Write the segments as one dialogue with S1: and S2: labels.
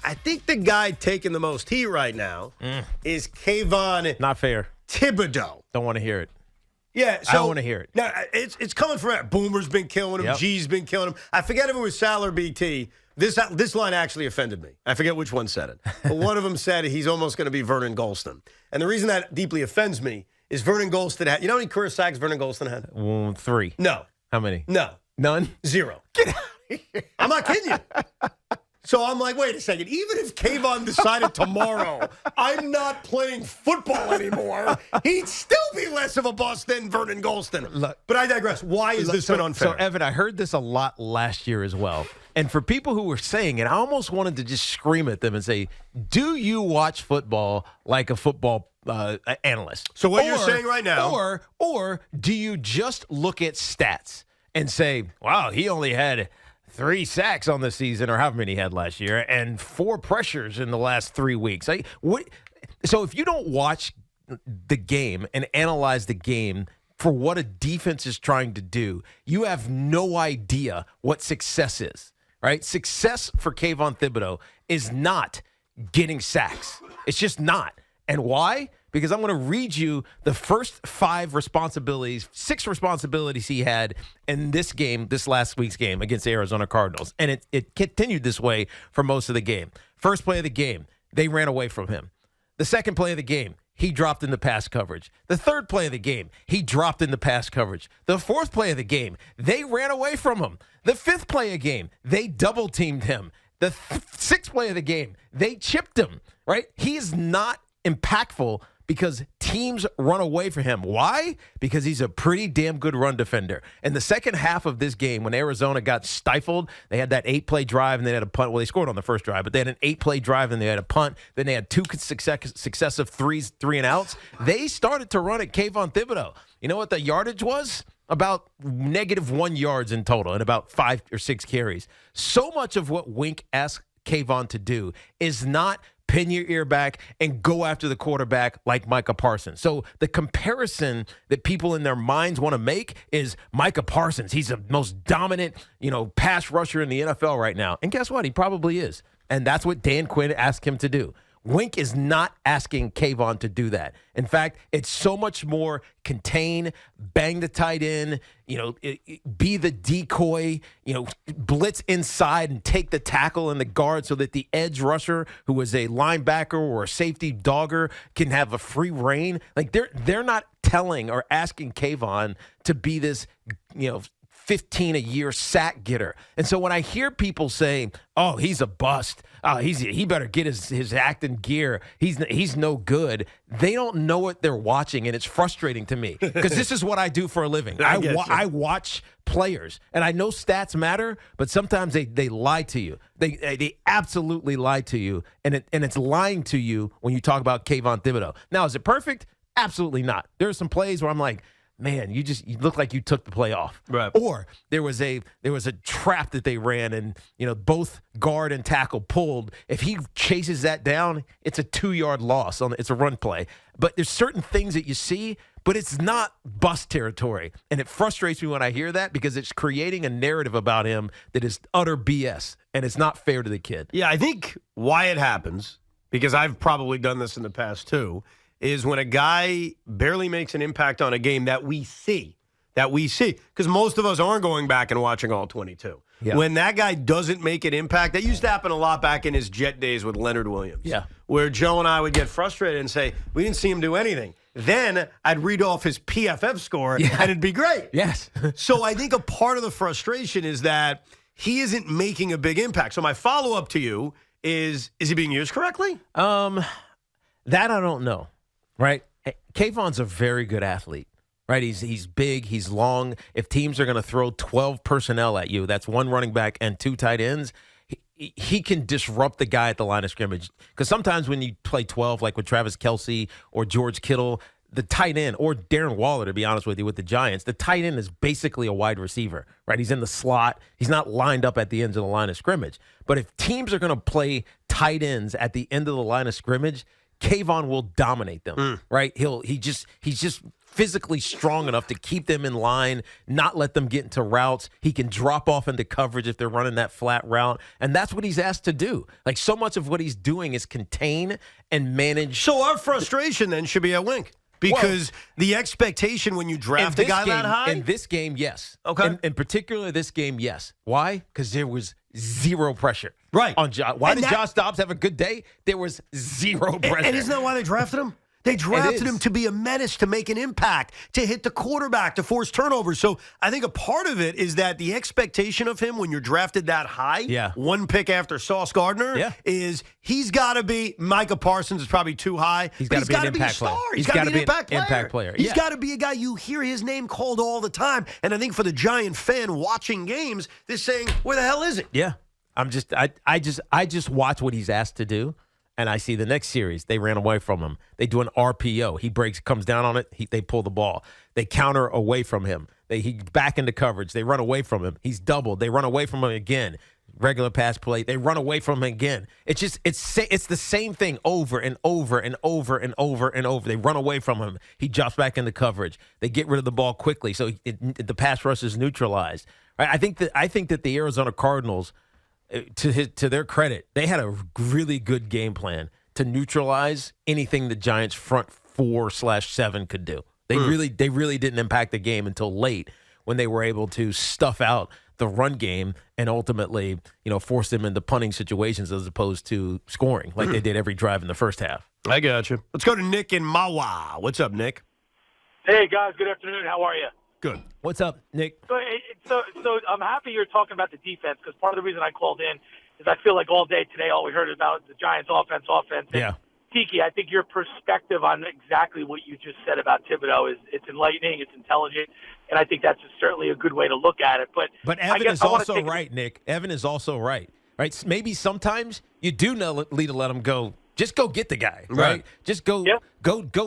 S1: I think the guy taking the most heat right now is Kayvon
S2: Not fair.
S1: Thibodeaux.
S2: Don't want to hear it.
S1: Yeah, so
S2: I don't want to hear it.
S1: Now, it's coming from Boomer's been killing him.
S2: Yep.
S1: G's been killing him. I forget if it was Sal or BT. This line actually offended me. I forget which one said it. But one of them said he's almost going to be Vernon Golston. And the reason that deeply offends me is Vernon Golston had, you know how many career sacks Vernon Golston had?
S2: 3.
S1: No.
S2: How many?
S1: No.
S2: None?
S1: 0.
S2: Get out of here.
S1: I'm not kidding you. So I'm like, wait a second. Even if Kayvon decided tomorrow I'm not playing football anymore, he'd still be less of a bust than Vernon Golston.
S2: Look,
S1: but I digress. Why is this been unfair?
S2: So, Evan, I heard this a lot last year as well. And for people who were saying it, I almost wanted to just scream at them and say, do you watch football like a football analyst?
S1: So what you're saying right now.
S2: Or do you just look at stats and say, wow, he only had 3 sacks on the season, or however many he had last year, and 4 pressures in the last 3 weeks. So if you don't watch the game and analyze the game for what a defense is trying to do, you have no idea what success is, right? Success for Kayvon Thibodeaux is not getting sacks. It's just not. And why? Because I'm going to read you the first 6 responsibilities he had in this game, this last week's game against the Arizona Cardinals. And it continued this way for most of the game. First play of the game, they ran away from him. The second play of the game, he dropped into pass coverage. The third play of the game, he dropped into pass coverage. The fourth play of the game, they ran away from him. The fifth play of the game, they double-teamed him. The sixth play of the game, they chipped him, right? He is not impactful because teams run away from him. Why? Because he's a pretty damn good run defender. In the second half of this game, when Arizona got stifled, they had that 8-play drive and they had a punt. Well, they scored on the first drive, but they had an 8-play drive and they had a punt. Then they had 2 successive 3-and-outs. They started to run at Kayvon Thibodeaux. You know what the yardage was? About -1 yards in total and about 5 or 6 carries. So much of what Wink asked Kayvon to do is not pin your ear back and go after the quarterback like Micah Parsons. So the comparison that people in their minds want to make is Micah Parsons. He's the most dominant, pass rusher in the NFL right now. And guess what? He probably is. And that's what Dan Quinn asked him to do. Wink is not asking Kayvon to do that. In fact, it's so much more contain, bang the tight end, be the decoy, blitz inside and take the tackle and the guard so that the edge rusher, who is a linebacker or a safety dogger, can have a free reign. Like they're not telling or asking Kayvon to be this, 15-a-year sack getter. And so when I hear people say, oh, he's a bust, he better get his act in gear, he's no good, they don't know what they're watching, and it's frustrating to me because this is what I do for a living. I watch players, and I know stats matter, but sometimes they lie to you. They absolutely lie to you, and it's lying to you when you talk about Kayvon Thibodeaux. Now, is it perfect? Absolutely not. There are some plays where I'm like, man, you look like you took the play off.
S1: Right.
S2: Or there was a trap that they ran and, both guard and tackle pulled. If he chases that down, it's a 2-yard loss. It's a run play. But there's certain things that you see, but it's not bust territory. And it frustrates me when I hear that because it's creating a narrative about him that is utter BS, and it's not fair to the kid.
S1: Yeah, I think why it happens, because I've probably done this in the past too, is when a guy barely makes an impact on a game that we see, because most of us aren't going back and watching all 22. Yeah. When that guy doesn't make an impact, that used to happen a lot back in his Jet days with Leonard Williams, where Joe and I would get frustrated and say, we didn't see him do anything. Then I'd read off his PFF score, and it'd be great.
S2: Yes. So
S1: I think a part of the frustration is that he isn't making a big impact. So my follow-up to you is he being used correctly?
S2: That I don't know. Right? Kayvon's a very good athlete, right? He's big, he's long. If teams are going to throw 12 personnel at you, that's 1 running back and 2 tight ends, he can disrupt the guy at the line of scrimmage. Because sometimes when you play 12, like with Travis Kelce or George Kittle, the tight end, or Darren Waller, to be honest with you, with the Giants, the tight end is basically a wide receiver, right? He's in the slot. He's not lined up at the ends of the line of scrimmage. But if teams are going to play tight ends at the end of the line of scrimmage, Kayvon will dominate them, right? He's just physically strong enough to keep them in line, not let them get into routes. He can drop off into coverage if they're running that flat route, and that's what he's asked to do. Like, so much of what he's doing is contain and manage.
S1: So our frustration then should be at Wink. Because the expectation when you draft a guy that high?
S2: In this game, yes.
S1: Okay.
S2: In particular, this game, yes. Why? Because there was zero pressure.
S1: Right.
S2: On Why did Josh Dobbs have a good day? There was zero pressure.
S1: And isn't that why they drafted him? They drafted him to be a menace, to make an impact, to hit the quarterback, to force turnovers. So I think a part of it is that the expectation of him when you're drafted that high, one pick after Sauce Gardner, is he's got to be, Micah Parsons is probably too high.
S2: He's got to be an impact player.
S1: He's got to be an impact player. He's
S2: Yeah.
S1: got to be a guy you hear his name called all the time. And I think for the Giant fan watching games, they're saying, where the hell is it?
S2: Yeah. I just watch what he's asked to do. And I see the next series, they ran away from him. They do an RPO. He breaks, comes down on it. They pull the ball. They counter away from him. He back into coverage. They run away from him. He's doubled. They run away from him again. Regular pass play. They run away from him again. It's the same thing over and over and over and over and over. They run away from him. He drops back into coverage. They get rid of the ball quickly, so the pass rush is neutralized. Right? I think that the Arizona Cardinals, to their credit, they had a really good game plan to neutralize anything the Giants' front 4/7 could do. They really didn't impact the game until late when they were able to stuff out the run game and ultimately, force them into punting situations as opposed to scoring like they did every drive in the first half.
S1: I got you. Let's go to Nick in Mawa. What's up, Nick?
S3: Hey, guys. Good afternoon. How are you?
S1: Good.
S2: What's up, Nick?
S3: So I'm happy you're talking about the defense, because part of the reason I called in is I feel like all day today all we heard about the Giants' offense.
S2: Yeah.
S3: Tiki, I think your perspective on exactly what you just said about Thibodeaux it's enlightening, it's intelligent, and I think that's certainly a good way to look at it. But
S2: Evan is also right, Nick. Evan is also right. Right? Maybe sometimes you do need to let him go. Just go get the guy, right? Just go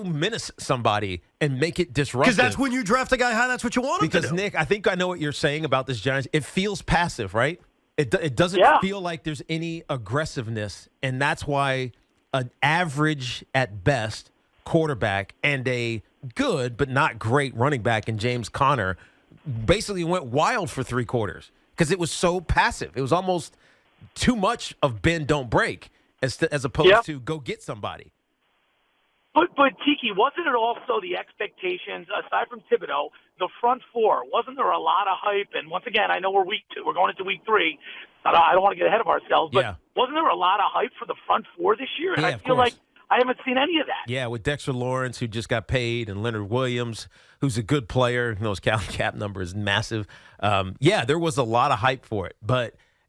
S2: menace somebody and make it disruptive.
S1: Because that's when you draft a guy high, that's what you want him to do.
S2: Because, Nick, I think I know what you're saying about this Giants. It feels passive, right? It doesn't feel like there's any aggressiveness, and that's why an average at best quarterback and a good but not great running back in James Conner basically went wild for 3 quarters because it was so passive. It was almost too much of bend, don't break, as opposed to go get somebody.
S3: But Tiki, wasn't it also the expectations, aside from Thibodeaux, the front four? Wasn't there a lot of hype? And once again, I know we're week 2. We're going into week 3. I don't want to get ahead of ourselves, but wasn't there a lot of hype for the front four this year? And I feel like I haven't seen any of that.
S2: Yeah, with Dexter Lawrence, who just got paid, and Leonard Williams, who's a good player. His cap number is massive. There was a lot of hype for it,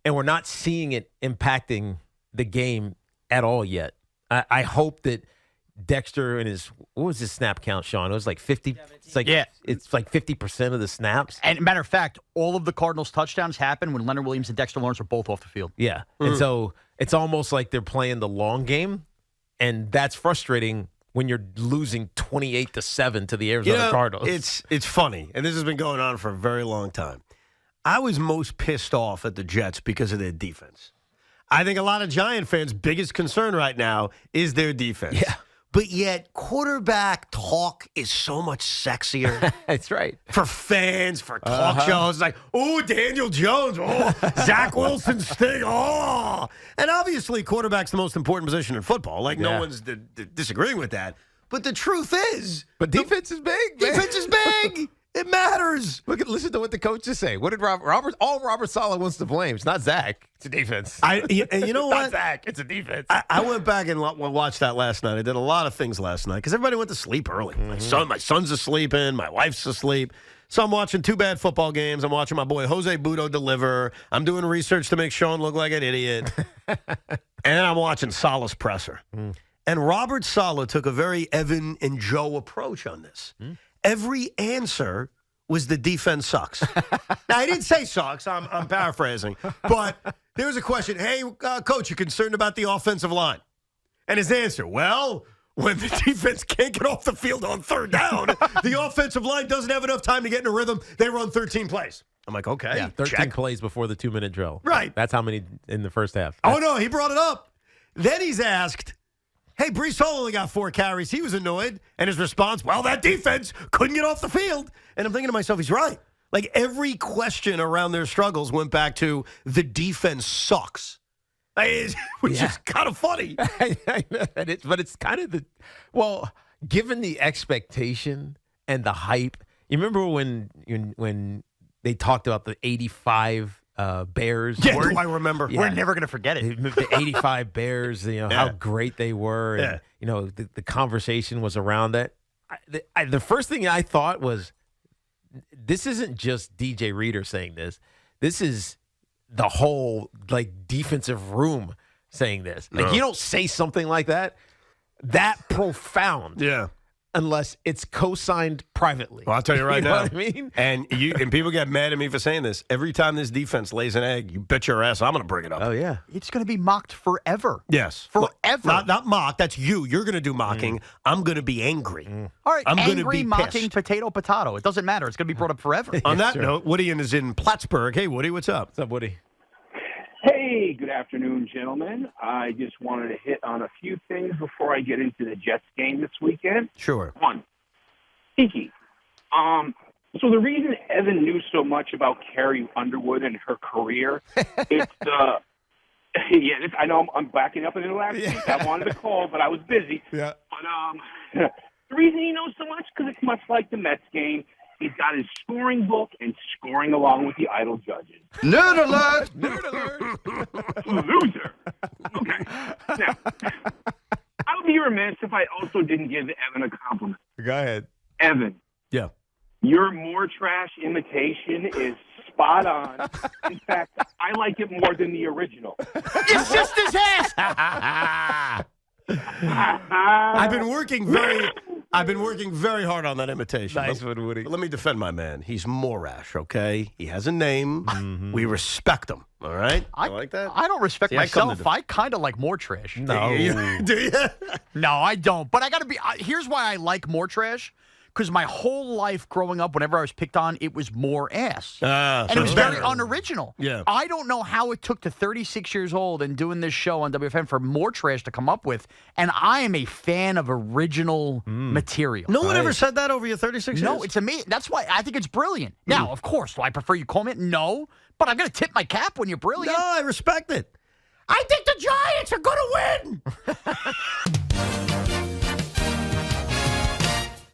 S2: and we're not seeing it impacting the game at all yet. I hope that Dexter and what was his snap count, Sean? It was like 50. It's like it's like 50% of the snaps.
S4: And matter of fact, all of the Cardinals' touchdowns happened when Leonard Williams and Dexter Lawrence were both off the field.
S2: Yeah, and so it's almost like they're playing the long game, and that's frustrating when you're losing 28-7 to the Arizona Cardinals.
S1: It's funny, and this has been going on for a very long time. I was most pissed off at the Jets because of their defense. I think a lot of Giant fans' biggest concern right now is their defense.
S2: Yeah.
S1: But yet, quarterback talk is so much sexier.
S2: That's right.
S1: For fans, for talk shows. It's like, oh, Daniel Jones. Oh, Zach Wilson sting. Oh. And obviously, quarterback's the most important position in football. Like, no one's disagreeing with that. But the truth is.
S2: But defense is big, man.
S1: Defense is big. It matters.
S2: Listen to what the coaches say. What did Robert Saleh wants to blame? It's not Zach. It's a defense.
S1: And you know
S2: It's
S1: what?
S2: not Zach. It's a defense.
S1: I went back and watched that last night. I did a lot of things last night because everybody went to sleep early. My son's asleep, my wife's asleep. So I'm watching 2 bad football games. I'm watching my boy Jose Budo deliver. I'm doing research to make Sean look like an idiot. And I'm watching Saleh's presser. And Robert Saleh took a very Evan and Joe approach on this. Every answer was the defense sucks. Now, he didn't say sucks. I'm paraphrasing. But there was a question. Hey, Coach, you concerned about the offensive line? And his answer, well, when the defense can't get off the field on 3rd down, the offensive line doesn't have enough time to get in a rhythm. They run 13 plays. I'm like, okay.
S2: Yeah, 13 plays before the 2-minute drill.
S1: Right.
S2: That's how many in the first half.
S1: Oh, no, he brought it up. Then he's asked, Hey, Brees Hall only got 4 carries. He was annoyed. And his response, well, that defense couldn't get off the field. And I'm thinking to myself, he's right. Like, every question around their struggles went back to the defense sucks. Which is kind of funny.
S2: I know that is, but it's kind of given the expectation and the hype. You remember when they talked about the 85 Bears?
S1: Yeah, I remember.
S4: We're never going to forget it.
S2: The 85 Bears, how great they were. And, the conversation was around that. The first thing I thought was, this isn't just DJ Reader saying this. This is the whole defensive room saying this. You don't say something like that profound.
S1: Yeah.
S2: Unless it's co-signed privately.
S1: Well, I'll tell you right
S2: know
S1: now.
S2: What I mean?
S1: And people get mad at me for saying this. Every time this defense lays an egg, you bet your ass I'm going to bring it up.
S2: Oh, yeah.
S4: It's going to be mocked forever.
S1: Yes.
S4: Forever.
S1: Not mocked. That's you. You're going to do mocking. I'm going to be angry.
S4: All right,
S1: I'm going to
S4: angry,
S1: be
S4: mocking,
S1: pissed.
S4: potato. It doesn't matter. It's going to be brought up forever.
S1: On that note, Woody is in Plattsburgh. Hey, Woody, what's up?
S2: What's up, Woody?
S5: Hey, good afternoon, gentlemen. I just wanted to hit on a few things before I get into the Jets game this weekend.
S1: Sure.
S5: One, Tiki. So the reason Evan knew so much about Carrie Underwood and her career, it's I know I'm backing up in the last week. I wanted to call, but I was busy.
S2: Yeah.
S5: But the reason he knows so much, because it's much like the Mets game. He's got his scoring book and scoring along with the idle judges.
S6: Nerd alert!
S2: Nerd alert!
S5: Loser. Okay. Now, I would be remiss if I also didn't give Evan a compliment.
S2: Go ahead.
S5: Evan.
S1: Yeah.
S5: Your more trash imitation is spot on. In fact, I like it more than the original.
S4: Your sister's ass!
S1: I've been working very hard on that imitation.
S2: Nice one, Woody.
S1: Let me defend my man. He's Morash, okay? He has a name. Mm-hmm. We respect him, all right? I like that.
S4: I don't respect
S1: See,
S4: myself. I kind of like more trash.
S2: No.
S1: Do you?
S4: No, I don't. But I got to be here's why I like more trash. Because my whole life growing up, whenever I was picked on, it was more ass. And it was very unoriginal.
S1: Yeah.
S4: I don't know how it took to 36 years old and doing this show on WFAN for more trash to come up with. And I am a fan of original material.
S1: No one ever said that over your 36 years?
S4: No, it's amazing. That's why I think it's brilliant. Now, of course, do I prefer you call me it? No. But I'm going to tip my cap when you're brilliant.
S1: No, I respect it. I think the Giants are going to win.